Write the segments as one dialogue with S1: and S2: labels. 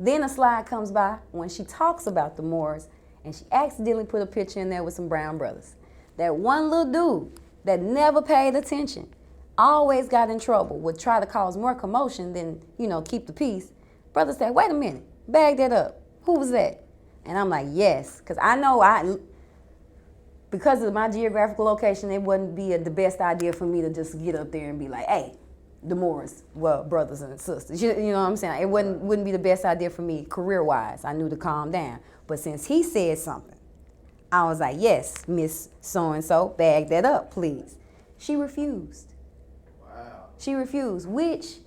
S1: Then a slide comes by when she talks about the Moors, and she accidentally put a picture in there with some brown brothers. That one little dude that never paid attention, always got in trouble, would try to cause more commotion than, keep the peace. Brother said, wait a minute, bag that up. Who was that? And I'm like, yes, because I know because of my geographical location, it wouldn't be the best idea for me to just get up there and be like, hey, the Moors were brothers and sisters. You know what I'm saying? It wouldn't be the best idea for me career-wise. I knew to calm down. But since he said something, I was like, yes, Miss So-and-so, bag that up, please. She refused.
S2: Wow.
S1: She refused, which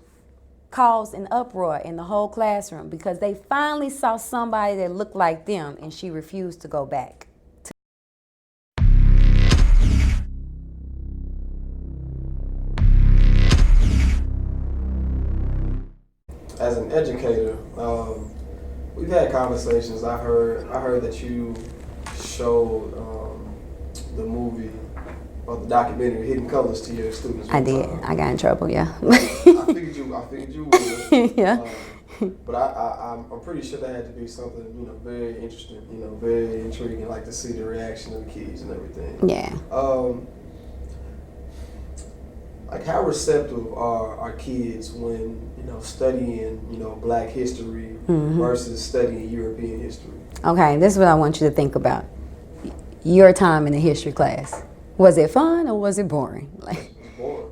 S1: caused an uproar in the whole classroom because they finally saw somebody that looked like them, and she refused to go back.
S2: As an educator, we've had conversations. I heard that you showed the movie or the documentary Hidden Colors to your students.
S1: I did. I got in trouble, yeah.
S2: I figured you would.
S1: Yeah.
S2: But I'm pretty sure that had to be something, very interesting, very intriguing, like to see the reaction of the kids and everything.
S1: Yeah.
S2: Like how receptive are our kids when, studying, Black history versus studying European history?
S1: Okay, this is what I want you to think about. Your time in the history class. Was it fun or was it boring?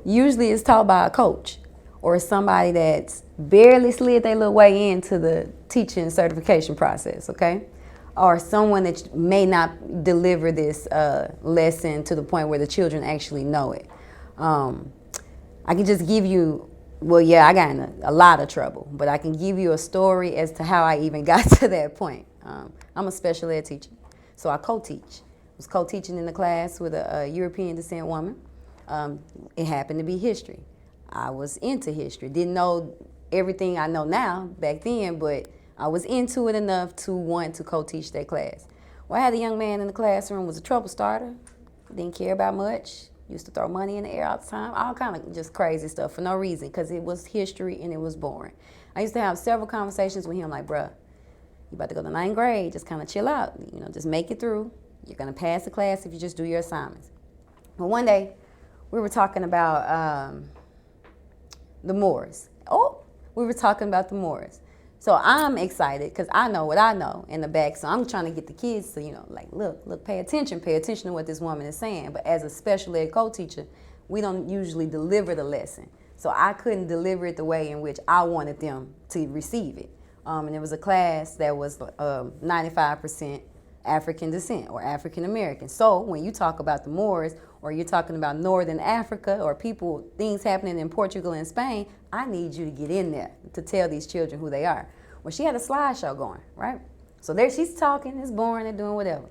S1: Usually it's taught by a coach or somebody that's barely slid their little way into the teaching certification process, okay? Or someone that may not deliver this lesson to the point where the children actually know it. I can just give you, I got in a lot of trouble, but I can give you a story as to how I even got to that point. I'm a special ed teacher, so I co-teach. I was co-teaching in the class with a European descent woman. It happened to be history. I was into history. Didn't know everything I know now back then, but I was into it enough to want to co-teach that class. Well, I had a young man in the classroom, was a trouble starter, didn't care about much, used to throw money in the air all the time, all kind of just crazy stuff for no reason, because it was history and it was boring. I used to have several conversations with him like, bruh, you about to go to 9th grade, just kind of chill out, just make it through. You're gonna pass the class if you just do your assignments. Well, one day, we were talking about the Moors. We were talking about the Moors. So I'm excited because I know what I know in the back. So I'm trying to get the kids to, look, pay attention to what this woman is saying. But as a special ed co-teacher, we don't usually deliver the lesson. So I couldn't deliver it the way in which I wanted them to receive it. And it was a class that was 95% African descent or African American. So when you talk about the Moors or you're talking about Northern Africa or things happening in Portugal and Spain, I need you to get in there to tell these children who they are. Well, she had a slideshow going, right? So there she's talking, it's boring, they're doing whatever.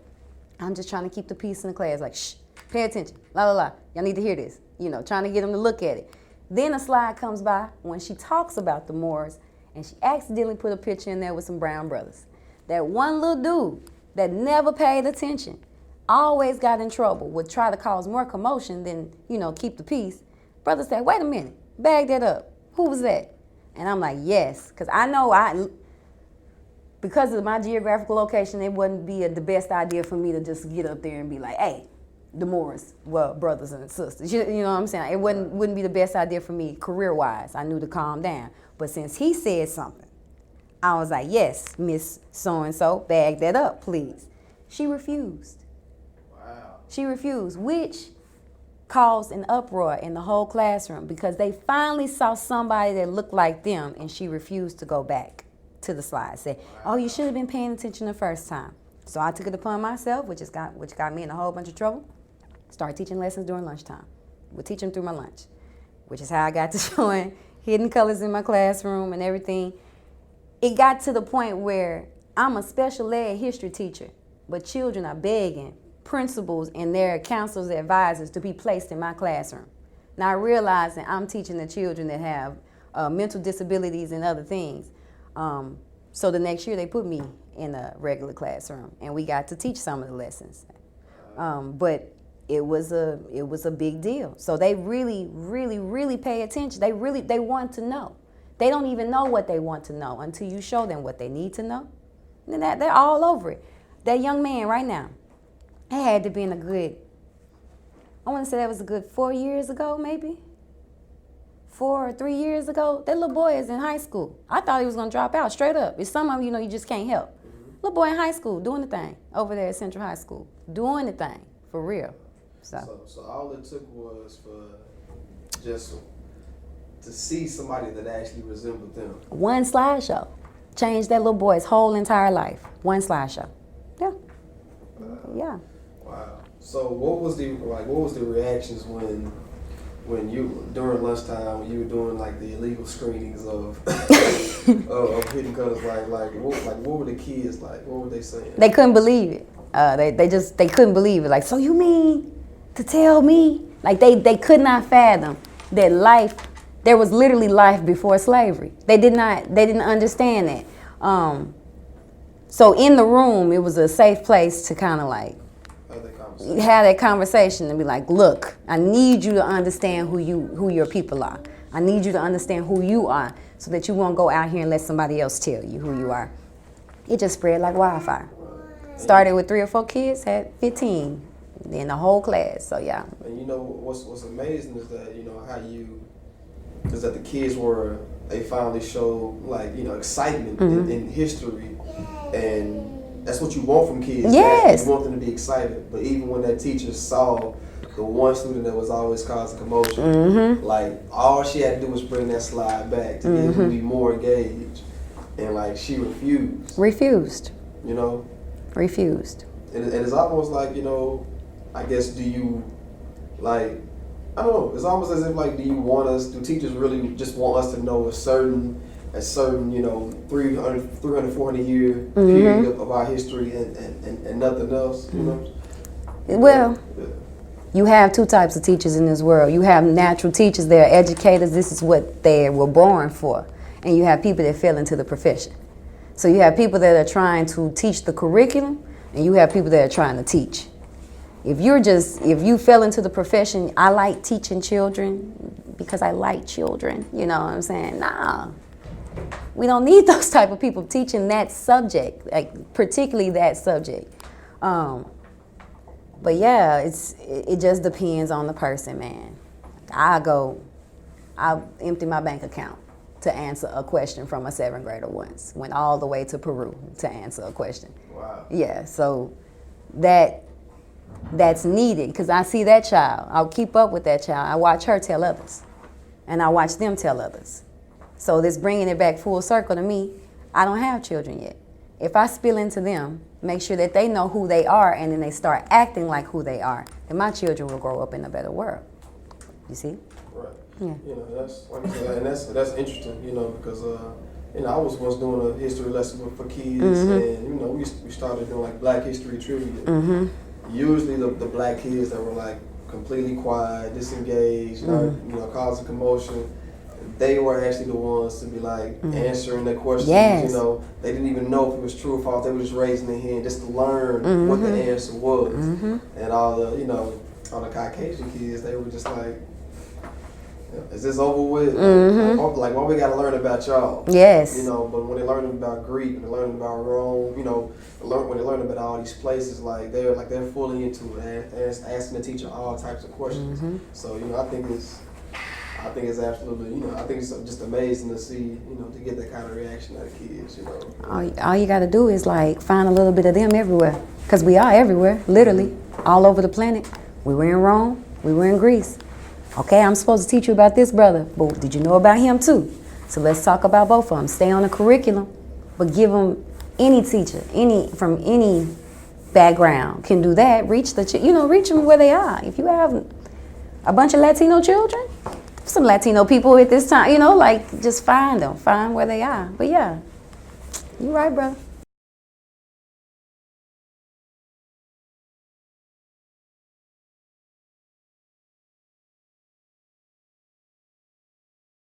S1: I'm just trying to keep the peace in the class, like, shh, pay attention, la la la, y'all need to hear this, trying to get them to look at it. Then a slide comes by when she talks about the Moors, and she accidentally put a picture in there with some brown brothers. That one little dude that never paid attention, always got in trouble, would try to cause more commotion than, keep the peace. Brother said, wait a minute, bag that up. Who was that? And I'm like, yes, because I know because of my geographical location, it wouldn't be the best idea for me to just get up there and be like, hey, the Moors were brothers and sisters. You know what I'm saying? It wouldn't be the best idea for me career-wise. I knew to calm down. But since he said something, I was like, yes, Miss So-and-so, bag that up, please. She refused.
S2: Wow.
S1: She refused, which caused an uproar in the whole classroom because they finally saw somebody that looked like them, and she refused to go back to the slide. Said, oh, you should have been paying attention the first time. So I took it upon myself, which got me in a whole bunch of trouble. Started teaching lessons during lunchtime. Would teach them through my lunch, which is how I got to showing hidden colors in my classroom and everything. It got to the point where I'm a special ed history teacher, but children are begging principals and their counselors, advisors to be placed in my classroom. Now realizing I'm teaching the children that have mental disabilities and other things. So the next year they put me in a regular classroom and we got to teach some of the lessons. But it was a big deal. So they really, really, really pay attention. They want to know. They don't even know what they want to know until you show them what they need to know. And then they're all over it. That young man right now, it had to be in a good, I want to say that was a good 4 years ago, maybe. 4 or 3 years ago. That little boy is in high school. I thought he was going to drop out straight up. It's some of them, you just can't help. Little boy in high school doing the thing over there at Central High School. Doing the thing, for real. So
S2: all it took was for just to see somebody that actually resembled them.
S1: One slideshow changed that little boy's whole entire life. One slideshow. Yeah. Yeah.
S2: Wow. So what was the reactions when you during lunchtime when you were doing like the illegal screenings of of hidden colors, what were the kids like? What were they saying?
S1: They couldn't believe it. They couldn't believe it. Like, so you mean to tell me? Like they could not fathom that life, there was literally life before slavery. They didn't understand that. So in the room, it was a safe place to kind of like have that conversation and be like, look, I need you to understand who your people are. I need you to understand who you are so that you won't go out here and let somebody else tell you who you are. It just spread like wildfire. Started with 3 or 4 kids, had 15 in the whole class. So yeah.
S2: And what's amazing is that is that the kids they finally showed excitement in history, and that's what you want from kids.
S1: Yes.
S2: You want them to be excited. But even when that teacher saw the one student that was always causing commotion, like all she had to do was bring that slide back to get him to be more engaged, and she refused.
S1: Refused.
S2: Refused. And it's almost like, I guess, do you, I don't know, it's almost as if, do teachers really just want us to know a certain 300, 400 year period of our history and nothing else,
S1: Well, you have 2 types of teachers in this world. You have natural teachers, they're educators, this is what they were born for. And you have people that fell into the profession. So you have people that are trying to teach the curriculum, and you have people that are trying to teach. If you fell into the profession, I like teaching children because I like children, you know what I'm saying? Nah, we don't need those type of people teaching that subject, particularly that subject. But yeah, it just depends on the person, man. I'll empty my bank account to answer a question from a 7th grader once. Went all the way to Peru to answer a question.
S2: Wow.
S1: Yeah, so that's needed because I see that child. I'll keep up with that child. I watch her tell others, and I watch them tell others. So this bringing it back full circle to me, I don't have children yet. If I spill into them, make sure that they know who they are, and then they start acting like who they are, then my children will grow up in a better world. You see?
S2: Right.
S1: Yeah.
S2: That's like I said, and that's interesting, because I was once doing a history lesson for kids, and we started doing Black History trivia. Usually the black kids that were completely quiet, disengaged, causing commotion, they were actually the ones to be answering the questions.
S1: Yes.
S2: They didn't even know if it was true or false. They were just raising their hand just to learn what the answer was. And all the Caucasian kids, they were just is this over with? Why we gotta learn about y'all?
S1: Yes.
S2: But when they learn about Greek, when they learn about Rome, when they learn about all these places, they're fully into it, and asking the teacher all types of questions. So I think it's absolutely, I think it's just amazing to see, to get that kind of reaction out of kids.
S1: All you gotta do is find a little bit of them everywhere, because we are everywhere, literally, all over the planet. We were in Rome, we were in Greece. Okay, I'm supposed to teach you about this brother, but did you know about him too? So let's talk about both of them. Stay on the curriculum, but give them any teacher, from any background can do that. Reach them where they are. If you have a bunch of Latino children, some Latino people at this time, just find them, find where they are. But yeah, you're right, brother.